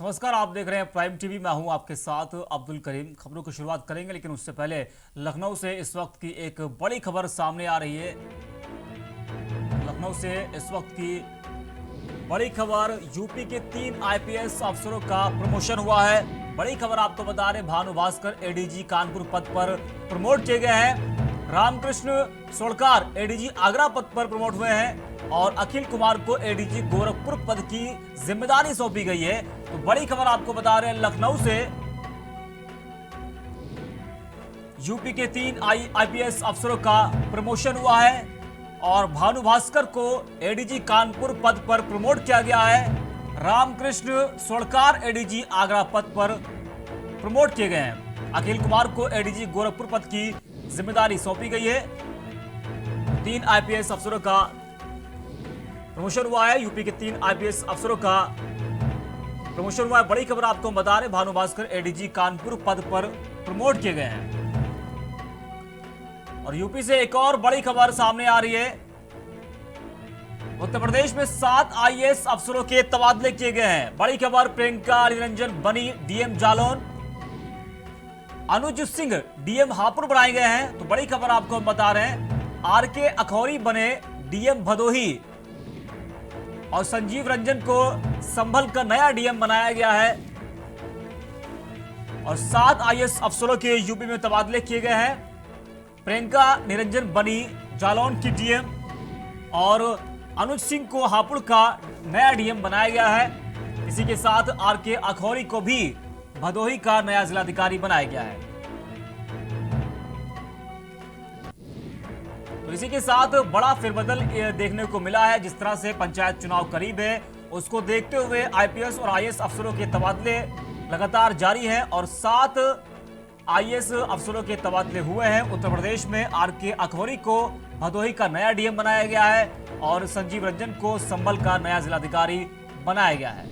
नमस्कार, आप देख रहे हैं प्राइम टीवी। मैं हूं आपके साथ अब्दुल करीम। खबरों की शुरुआत करेंगे, लेकिन उससे पहले लखनऊ से इस वक्त की एक बड़ी खबर सामने आ रही है। लखनऊ से इस वक्त की बड़ी खबर, यूपी के 3 आईपीएस अफसरों का प्रमोशन हुआ है। बड़ी खबर आपको बता रहे, भानु भास्कर एडीजी कानपुर पद पर प्रमोट किए गए हैं। रामकृष्ण सोड़कार एडीजी आगरा पद पर प्रमोट हुए हैं और अखिल कुमार को एडीजी गोरखपुर पद की जिम्मेदारी सौंपी गई है। तो बड़ी खबर आपको बता रहे हैं, लखनऊ से यूपी के 3 आईपीएस अफसरों का प्रमोशन हुआ है और भानु भास्कर को एडीजी कानपुर पद पर प्रमोट किया गया है। रामकृष्ण सोड़कार एडीजी आगरा पद पर प्रमोट किए गए हैं। अखिल कुमार को एडीजी गोरखपुर पद की जिम्मेदारी सौंपी गई है। 3 आईपीएस अफसरों का प्रमोशन हुआ है। यूपी के 3 आईपीएस अफसरों का प्रमोशन हुआ है। बड़ी खबर आपको बता रहे, भानु भास्कर एडीजी कानपुर पद पर प्रमोट किए गए हैं। और यूपी से एक और बड़ी खबर सामने आ रही है। उत्तर प्रदेश में 7 आईएएस अफसरों के तबादले किए गए हैं। बड़ी खबर, प्रियंका निरंजन बनी डीएम जालौन, अनुज सिंह डीएम हापुड़ बनाए गए हैं। तो बड़ी खबर आपको हम बता रहे हैं, आरके अखौरी बने डीएम भदोही और संजीव रंजन को संभल का नया डीएम बनाया गया है। और 7 आईएएस अफसरों के यूपी में तबादले किए गए हैं। प्रियंका निरंजन बनी जालौन की डीएम और अनुज सिंह को हापुड़ का नया डीएम बनाया गया है। इसी के साथ आरके अखौरी को भी भदोही का नया जिलाधिकारी बनाया गया है। तो इसी के साथ बड़ा फेरबदल देखने को मिला है। जिस तरह से पंचायत चुनाव करीब है, उसको देखते हुए आईपीएस और आईएएस अफसरों के तबादले लगातार जारी हैं और 7 आईएएस अफसरों के तबादले हुए हैं। उत्तर प्रदेश में आरके अखौरी को भदोही का नया डीएम बनाया गया है और संजीव रंजन को संभल का नया जिलाधिकारी बनाया गया है।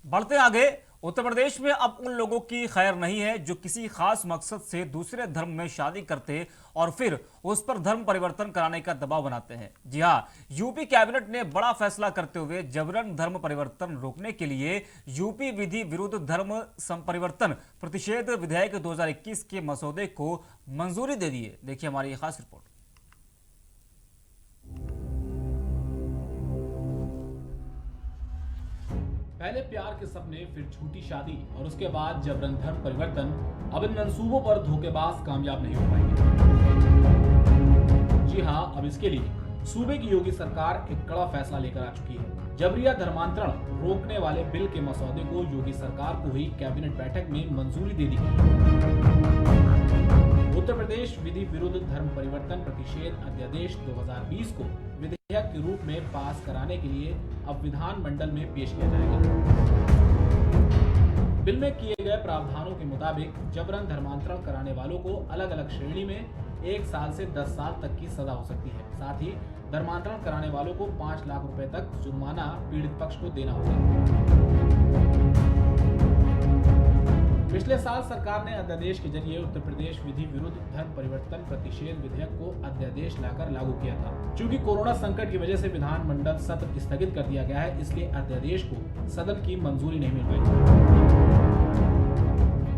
बढ़ते आगे, उत्तर प्रदेश में अब उन लोगों की खैर नहीं है जो किसी खास मकसद से दूसरे धर्म में शादी करते और फिर उस पर धर्म परिवर्तन कराने का दबाव बनाते हैं। जी हां, यूपी कैबिनेट ने बड़ा फैसला करते हुए जबरन धर्म परिवर्तन रोकने के लिए यूपी विधि विरुद्ध धर्म संपरिवर्तन प्रतिषेध विधेयक 2021 के मसौदे को मंजूरी दे दी है। देखिए हमारी ये खास रिपोर्ट। पहले प्यार के सपने, फिर झूठी शादी और उसके बाद जबरन धर्म परिवर्तन। अब इन मंसूबों पर धोखेबाज कामयाब नहीं हो पाएंगे। जी हां, अब इसके लिए सूबे की योगी सरकार एक कड़ा फैसला लेकर आ चुकी है। जबरिया धर्मांतरण रोकने वाले बिल के मसौदे को योगी सरकार को हुई कैबिनेट बैठक में मंजूरी दे दी गई। उत्तर प्रदेश विधि विरुद्ध धर्म परिवर्तन प्रतिषेध अध्यादेश 2020 को विधेयक के रूप में पास कराने के लिए अब विधानमंडल में पेश किया जाएगा। बिल में किए गए प्रावधानों के मुताबिक जबरन धर्मांतरण कराने वालों को अलग अलग श्रेणी में 1 साल से 10 साल तक की सजा हो सकती है। साथ ही धर्मांतरण कराने वालों को 5 लाख रुपए तक जुर्माना पीड़ित पक्ष को देना होगा। पिछले साल सरकार ने अध्यादेश के जरिए उत्तर प्रदेश विधि विरुद्ध धर्म परिवर्तन प्रतिषेध विधेयक को अध्यादेश लाकर लागू किया था। चूंकि कोरोना संकट की वजह से विधानमंडल सत्र स्थगित कर दिया गया है, इसलिए अध्यादेश को सदन की मंजूरी नहीं मिल पाई।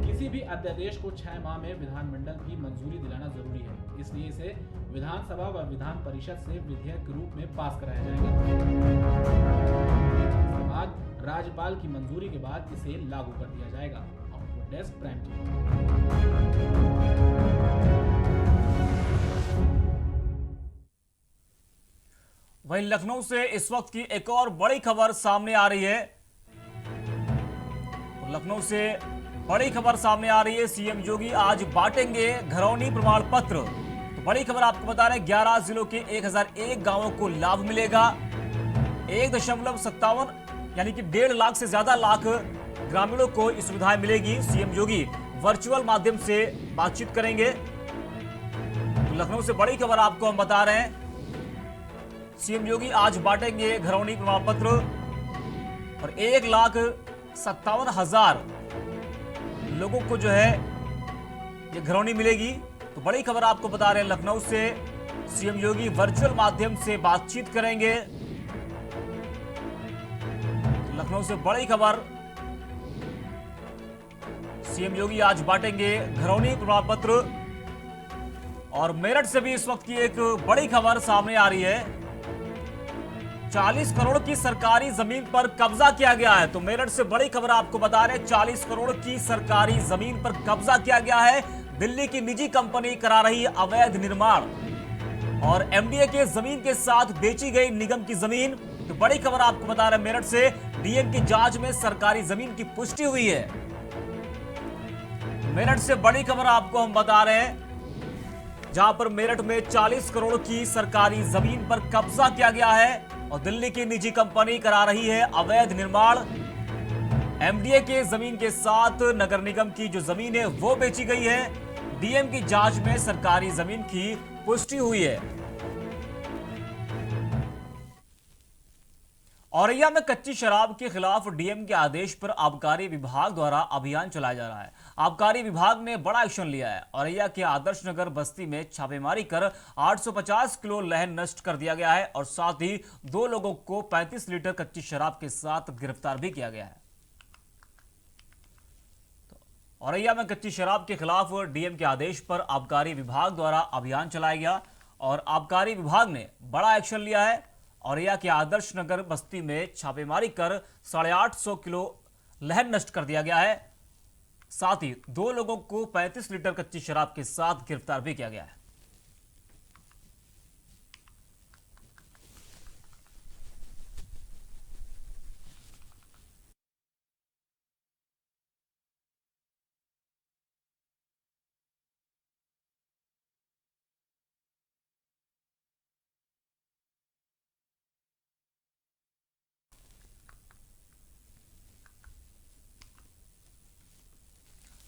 किसी भी अध्यादेश को 6 माह में विधानमंडल की मंजूरी दिलाना जरूरी है, इसलिए इसे विधानसभा व विधान परिषद से विधेयक के रूप में पास कराया जाएगा। इसके बाद राज्यपाल की मंजूरी के बाद इसे लागू कर दिया जाएगा। डेस्क प्राइम वहीं लखनऊ से इस वक्त की एक और बड़ी खबर सामने आ रही है। तो लखनऊ से बड़ी खबर सामने आ रही है, सीएम योगी आज बांटेंगे घरौनी प्रमाण पत्र। तो बड़ी खबर आपको बता रहे हैं, 11 जिलों के 1001 गांवों को लाभ मिलेगा। 1.57 यानी कि 1.5 लाख से ज्यादा लाख ग्रामीणों को इस सुविधाएं मिलेगी। सीएम योगी वर्चुअल माध्यम से बातचीत करेंगे। तो लखनऊ से बड़ी खबर आपको हम बता रहे हैं, सीएम योगी आज बांटेंगे घरौनी प्रमाण पत्र और 1,57,000 लोगों को जो है ये घरौनी मिलेगी। तो बड़ी खबर आपको बता रहे हैं, लखनऊ से सीएम योगी वर्चुअल माध्यम से बातचीत करेंगे लखनऊ से बड़ी खबर, सीएम योगी आज बांटेंगे घरौनी प्रमाण पत्र। और मेरठ से भी इस वक्त की एक बड़ी खबर सामने आ रही है। 40 करोड़ की सरकारी जमीन पर कब्जा किया गया है। तो मेरठ से बड़ी खबर आपको बता रहे हैं, 40 करोड़ की सरकारी जमीन पर कब्जा किया गया है। दिल्ली की निजी कंपनी करा रही है अवैध निर्माण और एमडीए के जमीन के साथ बेची गई निगम की जमीन। तो बड़ी खबर आपको बता रहे हैं मेरठ से, डीएम की जांच में सरकारी जमीन की पुष्टि हुई है। मेरठ से बड़ी खबर आपको हम बता रहे हैं, जहां पर मेरठ में 40 करोड़ की सरकारी जमीन पर कब्जा किया गया है और दिल्ली की निजी कंपनी करा रही है अवैध निर्माण। एमडीए के जमीन के साथ नगर निगम की जो जमीन है वो बेची गई है। डीएम की जांच में सरकारी जमीन की पुष्टि हुई है। औरैया में कच्ची शराब के खिलाफ डीएम के आदेश पर आबकारी विभाग द्वारा अभियान चलाया जा रहा है। आबकारी विभाग ने बड़ा एक्शन लिया है। औरैया के आदर्श नगर बस्ती में छापेमारी कर 850 किलो लहन नष्ट कर दिया गया है और साथ ही 2 लोगों को 35 लीटर कच्ची शराब के साथ गिरफ्तार भी किया गया है। औरैया में कच्ची शराब के खिलाफ डीएम के आदेश पर आबकारी विभाग द्वारा अभियान चलाया गया और आबकारी विभाग ने बड़ा एक्शन लिया है। औरैया के आदर्श नगर बस्ती में छापेमारी कर 850 किलो लहन नष्ट कर दिया गया है। साथ ही 2 लोगों को 35 लीटर कच्ची शराब के साथ गिरफ्तार भी किया गया है।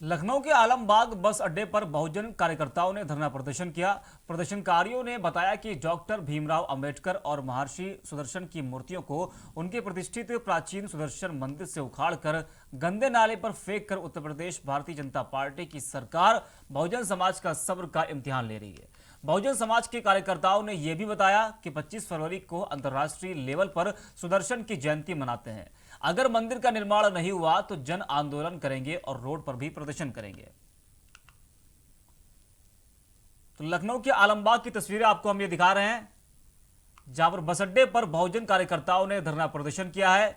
लखनऊ के आलमबाग बस अड्डे पर बहुजन कार्यकर्ताओं ने धरना प्रदर्शन किया। प्रदर्शनकारियों ने बताया कि डॉक्टर भीमराव अंबेडकर और महर्षि सुदर्शन की मूर्तियों को उनके प्रतिष्ठित प्राचीन सुदर्शन मंदिर से उखाड़कर गंदे नाले पर फेंक कर उत्तर प्रदेश भारतीय जनता पार्टी की सरकार बहुजन समाज का सब्र का इम्तिहान ले रही है। बहुजन समाज के कार्यकर्ताओं ने यह भी बताया कि 25 फरवरी को अंतर्राष्ट्रीय लेवल पर सुदर्शन की जयंती मनाते हैं। अगर मंदिर का निर्माण नहीं हुआ तो जन आंदोलन करेंगे और रोड पर भी प्रदर्शन करेंगे। तो लखनऊ के आलमबाग की तस्वीरें आपको हम ये दिखा रहे हैं, जहां पर बस अड्डे पर बहुजन कार्यकर्ताओं ने धरना प्रदर्शन किया है।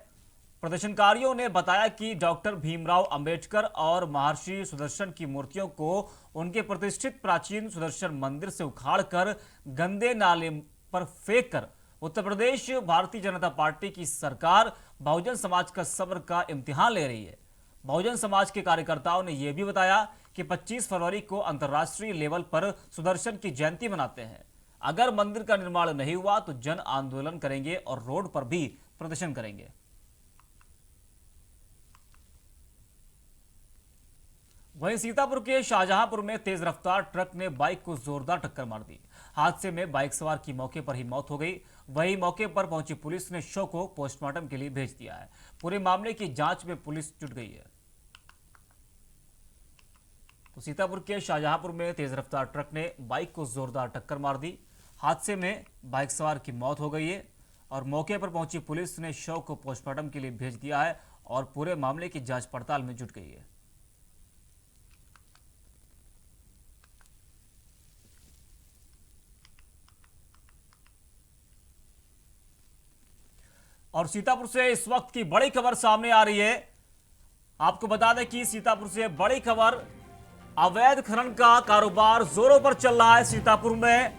प्रदर्शनकारियों ने बताया कि डॉक्टर भीमराव अंबेडकर और महर्षि सुदर्शन की मूर्तियों को उनके प्रतिष्ठित प्राचीन सुदर्शन मंदिर से उखाड़कर गंदे नाले पर फेंक कर उत्तर प्रदेश भारतीय जनता पार्टी की सरकार बहुजन समाज का सब्र का इम्तिहान ले रही है। बहुजन समाज के कार्यकर्ताओं ने यह भी बताया कि 25 फरवरी को अंतर्राष्ट्रीय लेवल पर सुदर्शन की जयंती मनाते हैं। अगर मंदिर का निर्माण नहीं हुआ तो जन आंदोलन करेंगे और रोड पर भी प्रदर्शन करेंगे। वहीं सीतापुर के शाहजहांपुर में तेज रफ्तार ट्रक ने बाइक को जोरदार टक्कर मार दी। हादसे में बाइक सवार की मौके पर ही मौत हो गई। वहीं मौके पर पहुंची पुलिस ने शव को पोस्टमार्टम के लिए भेज दिया है। पूरे मामले की जांच में पुलिस जुट गई है। तो सीतापुर के शाहजहांपुर में तेज रफ्तार ट्रक ने बाइक को जोरदार टक्कर मार दी। हादसे में बाइक सवार की मौत हो गई है और मौके पर पहुंची पुलिस ने शव को पोस्टमार्टम के लिए भेज दिया है और पूरे मामले की जांच पड़ताल में जुट गई है। और सीतापुर से इस वक्त की बड़ी खबर सामने आ रही है। आपको बता दें कि सीतापुर से बड़ी खबर, अवैध खनन का कारोबार जोरों पर चल रहा है। सीतापुर में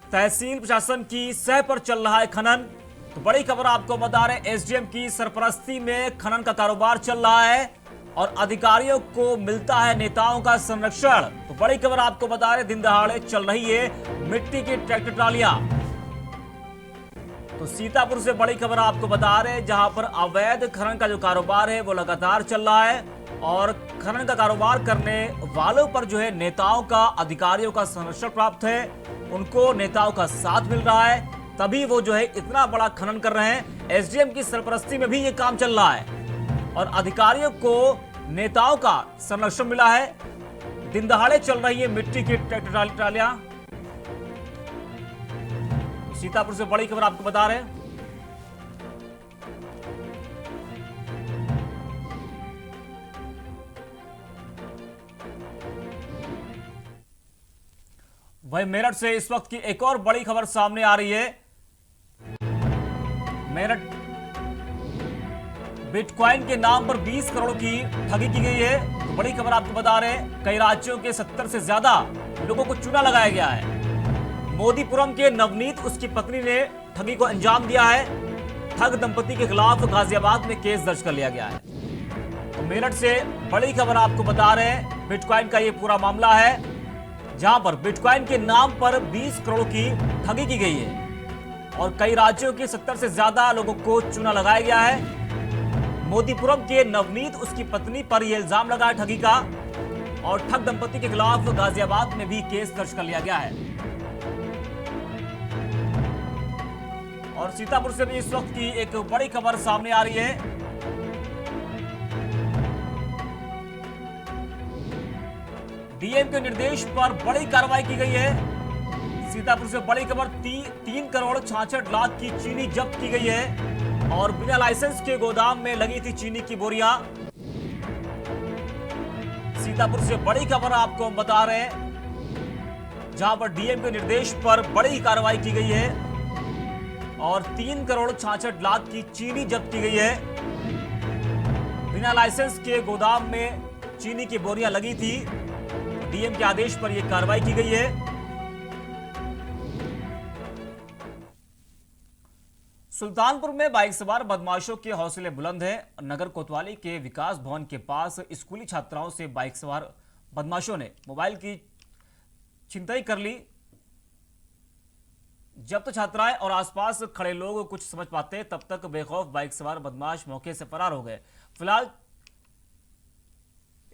तहसील प्रशासन की सह पर चल रहा है खनन। तो बड़ी खबर आपको बता रहे, एसडीएम की सरपरस्ती में खनन का कारोबार चल रहा है और अधिकारियों को मिलता है नेताओं का संरक्षण। तो बड़ी खबर आपको बता रहे, दिन दहाड़े चल रही है मिट्टी की ट्रैक्टर ट्रालियां। तो सीतापुर से बड़ी खबर आपको बता रहे हैं, जहां पर अवैध खनन का जो कारोबार है वो लगातार चल रहा है और खनन का कारोबार करने वालों पर जो है नेताओं का, अधिकारियों का संरक्षण प्राप्त है। उनको नेताओं का साथ मिल रहा है, तभी वो जो है इतना बड़ा खनन कर रहे हैं। एसडीएम की सरपरस्ती में भी ये काम चल रहा है और अधिकारियों को नेताओं का संरक्षण मिला है। दिन दहाड़े चल रही है मिट्टी की ट्रैक्टर ट्रालियां। सीतापुर से बड़ी खबर आपको बता रहे हैं। वहीं मेरठ से इस वक्त की एक और बड़ी खबर सामने आ रही है। मेरठ बिटकॉइन के नाम पर 20 करोड़ की ठगी की गई है। तो बड़ी खबर आपको बता रहे हैं, कई राज्यों के 70 से ज्यादा लोगों को चूना लगाया गया है। मोदीपुरम के नवनीत उसकी पत्नी ने ठगी को अंजाम दिया है। ठग दंपति के खिलाफ गाजियाबाद में केस दर्ज कर लिया गया है। तो मेरठ से बड़ी खबर आपको बता रहे हैं, बिटकॉइन का ये पूरा मामला है, जहां पर बिटकॉइन के नाम पर 20 करोड़ की ठगी की गई है और कई राज्यों के 70 से ज्यादा लोगों को चूना लगाया गया है। मोदीपुरम के नवनीत उसकी पत्नी पर यह इल्जाम लगा है ठगी का, और ठग दंपति के खिलाफ गाजियाबाद में भी केस दर्ज कर लिया गया है। और सीतापुर से भी इस वक्त की एक बड़ी खबर सामने आ रही है। डीएम के निर्देश पर बड़ी कार्रवाई की गई है। सीतापुर से बड़ी खबर, 3 करोड़ 66 लाख की चीनी जब्त की गई है और बिना लाइसेंस के गोदाम में लगी थी चीनी की बोरियां। सीतापुर से बड़ी खबर आपको हम बता रहे हैं, जहां पर डीएम के निर्देश पर बड़ी कार्रवाई की गई है और 3 करोड़ 66 लाख की चीनी जब्त की गई है। बिना लाइसेंस के गोदाम में चीनी की बोरियां लगी थी। डीएम के आदेश पर यह कार्रवाई की गई है। सुल्तानपुर में बाइक सवार बदमाशों के हौसले बुलंद हैं। नगर कोतवाली के विकास भवन के पास स्कूली छात्राओं से बाइक सवार बदमाशों ने मोबाइल की छिनतई कर ली। जब तो छात्राएं और आसपास खड़े लोग कुछ समझ पाते, तब तक बेखौफ बाइक सवार बदमाश मौके से फरार हो गए। फिलहाल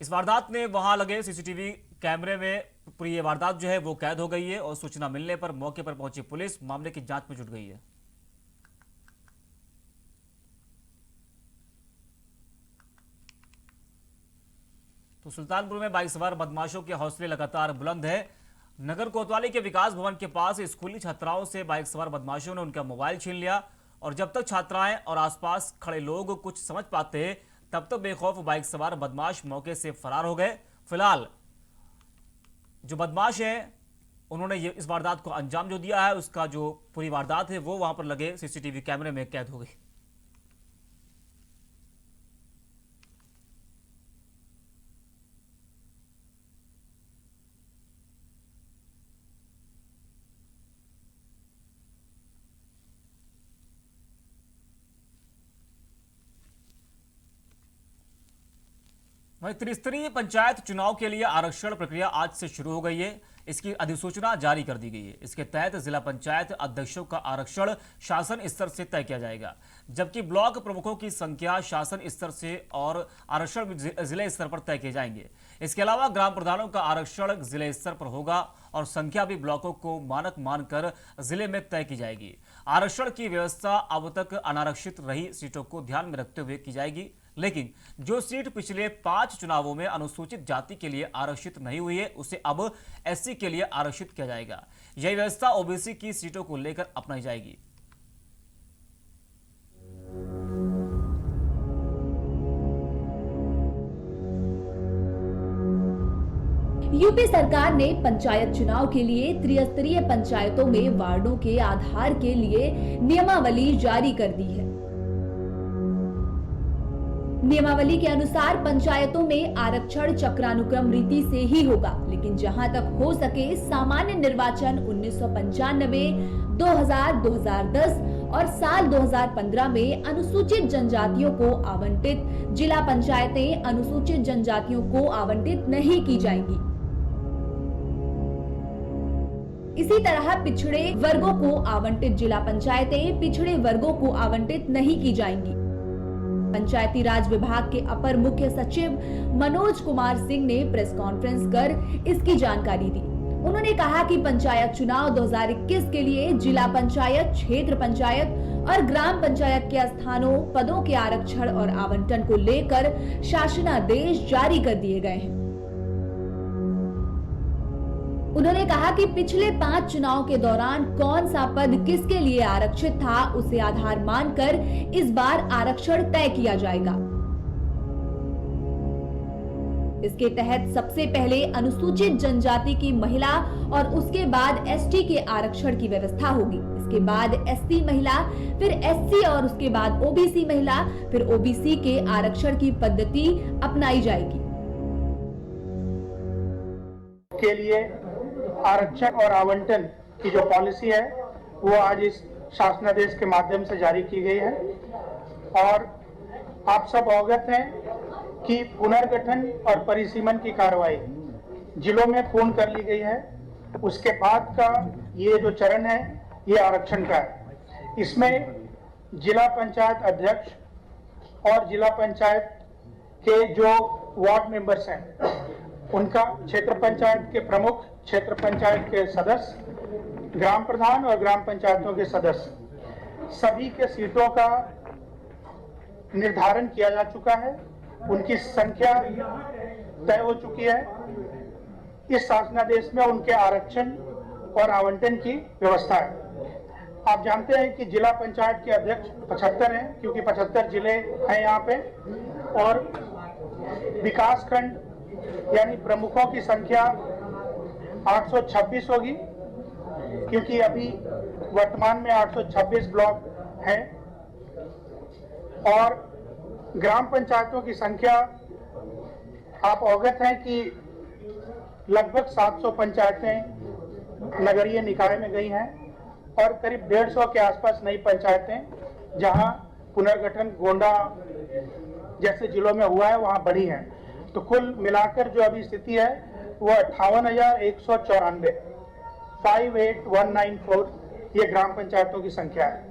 इस वारदात ने वहां लगे सीसीटीवी कैमरे में पूरी ये वारदात जो है वो कैद हो गई है और सूचना मिलने पर मौके पर पहुंची पुलिस मामले की जांच में जुट गई है। तो सुल्तानपुर में बाइक सवार बदमाशों के हौसले लगातार बुलंद है। नगर कोतवाली के विकास भवन के पास स्कूली छात्राओं से बाइक सवार बदमाशों ने उनका मोबाइल छीन लिया और जब तक छात्राएं और आसपास खड़े लोग कुछ समझ पाते, तब तक बेखौफ बाइक सवार बदमाश मौके से फरार हो गए। फिलहाल जो बदमाश है उन्होंने इस वारदात को अंजाम जो दिया है, उसका जो पूरी वारदात है वो वहां पर लगे सीसीटीवी कैमरे में कैद हो गई। वहीं त्रिस्तरीय पंचायत चुनाव के लिए आरक्षण प्रक्रिया आज से शुरू हो गई है। इसकी अधिसूचना जारी कर दी गई है। इसके तहत जिला पंचायत अध्यक्षों का आरक्षण शासन स्तर से तय किया जाएगा, जबकि ब्लॉक प्रमुखों की संख्या शासन स्तर से और आरक्षण जिले स्तर पर तय किए जाएंगे। इसके अलावा ग्राम प्रधानों का आरक्षण जिले स्तर पर होगा और संख्या भी ब्लॉकों को मानक मानकर जिले में तय की जाएगी। आरक्षण की व्यवस्था अब तक अनारक्षित रही सीटों को ध्यान में रखते हुए की जाएगी, लेकिन जो सीट पिछले 5 चुनावों में अनुसूचित जाति के लिए आरक्षित नहीं हुई है, उसे अब एससी के लिए आरक्षित किया जाएगा। यही व्यवस्था ओबीसी की सीटों को लेकर अपनाई जाएगी। यूपी सरकार ने पंचायत चुनाव के लिए त्रिस्तरीय पंचायतों में वार्डों के आधार के लिए नियमावली जारी कर दी है। नियमावली के अनुसार पंचायतों में आरक्षण चक्रानुक्रम रीति से ही होगा, लेकिन जहां तक हो सके सामान्य निर्वाचन 1995, 2000, 2010 और साल 2015 में अनुसूचित जनजातियों को आवंटित जिला पंचायतें अनुसूचित जनजातियों को आवंटित नहीं की जाएंगी। इसी तरह पिछड़े वर्गों को आवंटित जिला पंचायतें पिछड़े वर्गों को आवंटित नहीं की जाएंगी। पंचायती राज विभाग के अपर मुख्य सचिव मनोज कुमार सिंह ने प्रेस कॉन्फ्रेंस कर इसकी जानकारी दी। उन्होंने कहा कि पंचायत चुनाव 2021 के लिए जिला पंचायत, क्षेत्र पंचायत और ग्राम पंचायत के स्थानों, पदों के आरक्षण और आवंटन को लेकर शासनादेश जारी कर दिए गए हैं। उन्होंने कहा कि पिछले 5 चुनाव के दौरान कौन सा पद किसके लिए आरक्षित था, उसे आधार मानकर इस बार आरक्षण तय किया जाएगा। इसके तहत सबसे पहले अनुसूचित जनजाति की महिला और उसके बाद एसटी के आरक्षण की व्यवस्था होगी। इसके बाद एससी महिला, फिर एससी और उसके बाद ओबीसी महिला, फिर ओबीसी के आरक्षण की पद्धति अपनाई जाएगी। के लिए आरक्षण और आवंटन की जो पॉलिसी है वो आज इस शासनादेश के माध्यम से जारी की गई है और आप सब अवगत हैं कि पुनर्गठन और परिसीमन की कार्रवाई जिलों में पूर्ण कर ली गई है। उसके बाद का ये जो चरण है ये आरक्षण का है। इसमें जिला पंचायत अध्यक्ष और जिला पंचायत के जो वार्ड मेंबर्स हैं उनका, क्षेत्र पंचायत के प्रमुख, क्षेत्र पंचायत के सदस्य, ग्राम प्रधान और ग्राम पंचायतों के सदस्य, सभी के सीटों का निर्धारण किया जा चुका है। उनकी संख्या तय हो चुकी है। इस शासनादेश में उनके आरक्षण और आवंटन की व्यवस्था है। आप जानते हैं कि जिला पंचायत के अध्यक्ष 75 हैं, क्योंकि 75 जिले हैं यहाँ पे, और विकास खंड यानी प्रमुखों की संख्या 826 होगी, क्योंकि अभी वर्तमान में 826 ब्लॉक हैं, और ग्राम पंचायतों की संख्या आप अवगत हैं कि लगभग 700 पंचायतें नगरीय निकाय में गई हैं और करीब 150 के आसपास नई पंचायतें जहां पुनर्गठन गोंडा जैसे जिलों में हुआ है वहां बढ़ी हैं। तो कुल मिलाकर जो अभी स्थिति है वो 58,194 58,194 ये ग्राम पंचायतों की संख्या है।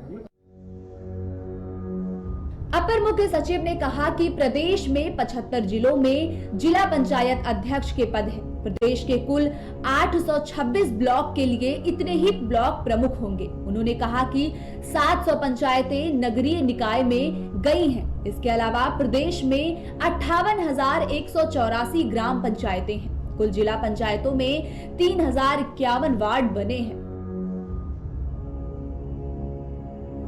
अपर मुख्य सचिव ने कहा कि प्रदेश में 75 जिलों में जिला पंचायत अध्यक्ष के पद हैं। प्रदेश के कुल 826 ब्लॉक के लिए इतने ही ब्लॉक प्रमुख होंगे। उन्होंने कहा कि 700 पंचायतें नगरीय निकाय में गई हैं। इसके अलावा प्रदेश में 58,184 ग्राम पंचायतें हैं। कुल जिला पंचायतों में 3051 वार्ड बने हैं।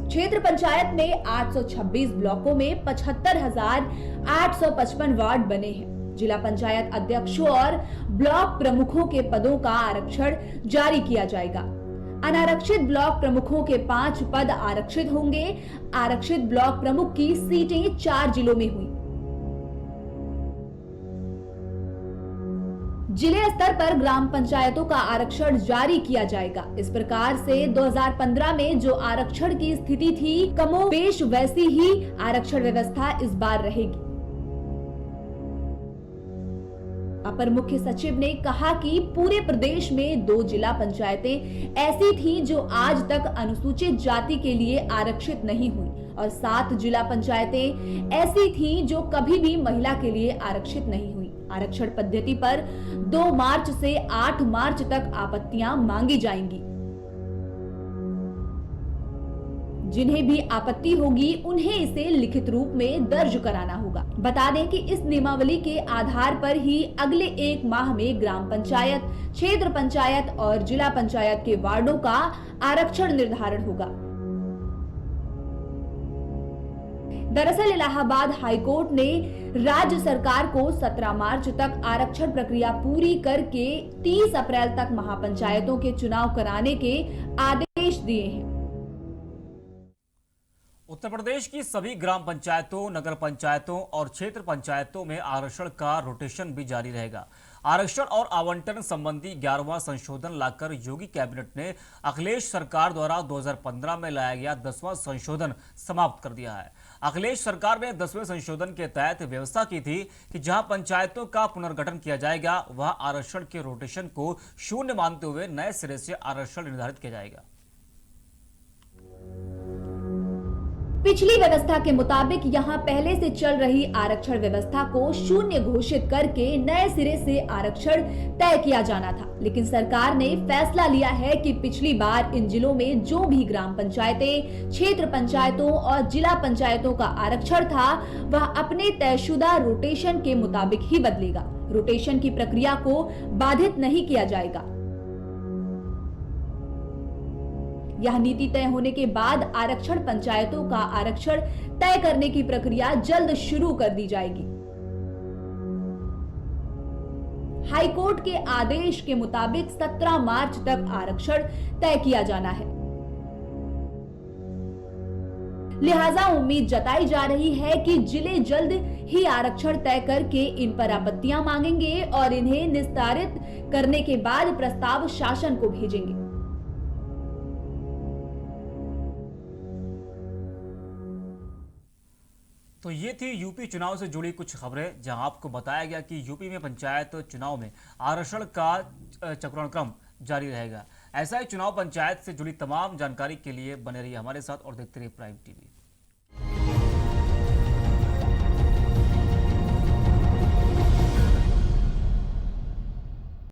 क्षेत्र पंचायत में 826 ब्लॉकों में 75,855 वार्ड बने हैं। जिला पंचायत अध्यक्षों और ब्लॉक प्रमुखों के पदों का आरक्षण जारी किया जाएगा। अनारक्षित ब्लॉक प्रमुखों के 5 पद आरक्षित होंगे। आरक्षित ब्लॉक प्रमुख की सीटें 4 जिलों में हुई। जिले स्तर पर ग्राम पंचायतों का आरक्षण जारी किया जाएगा। इस प्रकार से 2015 में जो आरक्षण की स्थिति थी कमोबेश वैसी ही आरक्षण व्यवस्था इस बार रहेगी। अपर मुख्य सचिव ने कहा कि पूरे प्रदेश में 2 जिला पंचायतें ऐसी थी जो आज तक अनुसूचित जाति के लिए आरक्षित नहीं हुई और 7 जिला पंचायतें ऐसी थी जो कभी भी महिला के लिए आरक्षित नहीं हुई। आरक्षण पद्धति पर 2 मार्च से 8 मार्च तक आपत्तियां मांगी जाएंगी। जिन्हें भी आपत्ति होगी उन्हें इसे लिखित रूप में दर्ज कराना होगा। बता दें कि इस नियमावली के आधार पर ही अगले 1 माह में ग्राम पंचायत, क्षेत्र पंचायत और जिला पंचायत के वार्डों का आरक्षण निर्धारण होगा। दरअसल इलाहाबाद हाईकोर्ट ने राज्य सरकार को 17 मार्च तक आरक्षण प्रक्रिया पूरी करके 30 अप्रैल तक महापंचायतों के चुनाव कराने के आदेश दिए हैं। उत्तर प्रदेश की सभी ग्राम पंचायतों, नगर पंचायतों और क्षेत्र पंचायतों में आरक्षण का रोटेशन भी जारी रहेगा। आरक्षण और आवंटन संबंधी 11वां संशोधन लाकर योगी कैबिनेट ने अखिलेश सरकार द्वारा 2015 में लाया गया 10वां संशोधन समाप्त कर दिया है। अखिलेश सरकार ने 10वें संशोधन के तहत व्यवस्था की थी कि जहां पंचायतों का पुनर्गठन किया जाएगा वहां आरक्षण के रोटेशन को शून्य मानते हुए नए सिरे से आरक्षण निर्धारित किया जाएगा। पिछली व्यवस्था के मुताबिक यहां पहले से चल रही आरक्षण व्यवस्था को शून्य घोषित करके नए सिरे से आरक्षण तय किया जाना था, लेकिन सरकार ने फैसला लिया है कि पिछली बार इन जिलों में जो भी ग्राम पंचायतें, क्षेत्र पंचायतों और जिला पंचायतों का आरक्षण था वह अपने तयशुदा रोटेशन के मुताबिक ही बदलेगा। रोटेशन की प्रक्रिया को बाधित नहीं किया जाएगा। यह नीति तय होने के बाद आरक्षण पंचायतों का आरक्षण तय करने की प्रक्रिया जल्द शुरू कर दी जाएगी। हाईकोर्ट के आदेश के मुताबिक 17 मार्च तक आरक्षण तय किया जाना है। लिहाजा उम्मीद जताई जा रही है कि जिले जल्द ही आरक्षण तय करके इन पर आपत्तियां मांगेंगे और इन्हें निस्तारित करने के बाद प्रस्ताव शासन को भेजेंगे। तो ये थी यूपी चुनाव से जुड़ी कुछ खबरें, जहां आपको बताया गया कि यूपी में पंचायत चुनाव में आरक्षण का चक्रानुक्रम जारी रहेगा। ऐसा ही चुनाव पंचायत से जुड़ी तमाम जानकारी के लिए बने रहिए हमारे साथ और देखते रहिए प्राइम टीवी।